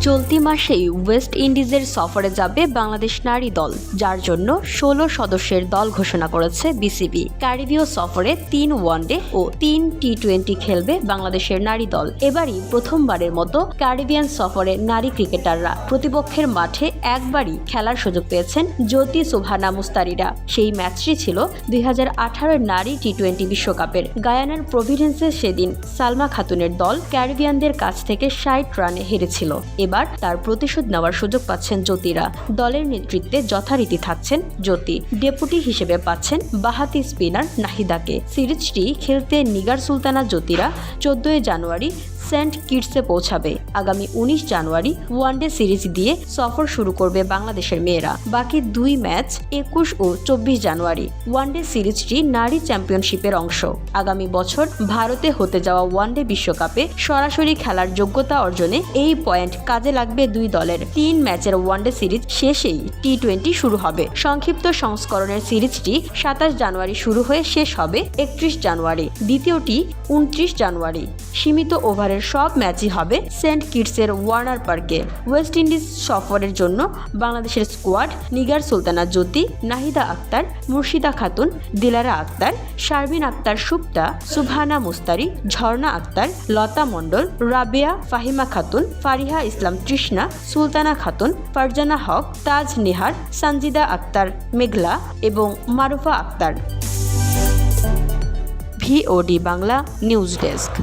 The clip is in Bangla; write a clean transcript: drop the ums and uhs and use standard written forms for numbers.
চলতি মাসেই ওয়েস্ট ইন্ডিজের সফরে যাবে বাংলাদেশ নারী দল, যার জন্য ১৬ সদস্যের দল ঘোষণা করেছে বিসিবি। ক্যারিবীয় সফরে ৩ ওয়ানডে ও ৩ টি-20 খেলবে বাংলাদেশের নারী দল। এবারই প্রথমবারের মতো ক্যারিবিয়ান সফরে নারী ক্রিকেটাররা প্রতিপক্ষের মাঠে একবারই খেলার সুযোগ পেয়েছেন জ্যোতি সুবহানা মুস্তারিরা। সেই ম্যাচটি ছিল ২০১৮ নারী টি-20 বিশ্বকাপের। গায়ানার প্রভিডেন্সে সেদিন সালমা খাতুনের দল ক্যারিবিয়ানদের কাছ থেকে ৬০ রানে হেরেছিল। এবার তার প্রতিশোধ নেওয়ার সুযোগ পাচ্ছেন জ্যোতিরা। দলের নেতৃত্বে যথারীতি থাকছেন জ্যোতি, ডেপুটি হিসেবে পাচ্ছেন বাঁহাতি স্পিনার নাহিদাকে। সিরিজটি খেলতে নিগার সুলতানা জ্যোতিরা ১৪ জানুয়ারি সেন্ট কিটসে পৌঁছাবে। আগামী ১৯ জানুয়ারি ওয়ানডে সিরিজ দিয়ে সফর শুরু করবে বাংলাদেশের মেয়েরা। বাকি ২ ম্যাচ ২১ ও ২৪ জানুয়ারি। ওয়ানডে সিরিজটি নারী চ্যাম্পিয়নশিপের অংশ। আগামী বছর ভারতে হতে যাওয়া ওয়ানডে বিশ্বকাপে সরাসরি খেলার যোগ্যতা অর্জনে এই পয়েন্ট কাজে লাগবে দুই দলের। ৩ ম্যাচের ওয়ানডে সিরিজ শেষেই টি-20 শুরু হবে। সংক্ষিপ্ত সংস্করণের সিরিজটি ২৭ জানুয়ারি শুরু হয়ে শেষ হবে ৩১ জানুয়ারি। দ্বিতীয়টি ২৯ জানুয়ারি। সীমিত ওভারের সব ম্যাচই হবে সেন্ট কিটসের ওয়ার্নার পার্কে। ওয়েস্ট ইন্ডিজ সফরের জন্য বাংলাদেশের স্কোয়াড নিগার সুলতানা জ্যোতি, নাহিদা আক্তার, মুর্শিদা খাতুন, দিলারা আক্তার, শারমিন আক্তার সুপ্তা, সুবহানা মুস্তারি, ঝর্ণা আক্তার, লতা মণ্ডল, রাবেয়া, ফাহিমা খাতুন, ফারিহা ইসলাম তৃষ্ণা, সুলতানা খাতুন, ফারজানা হক, তাজ নিহার, সানজিদা আক্তার মেঘলা এবং Marufa Akter. VOD Bangla news desk.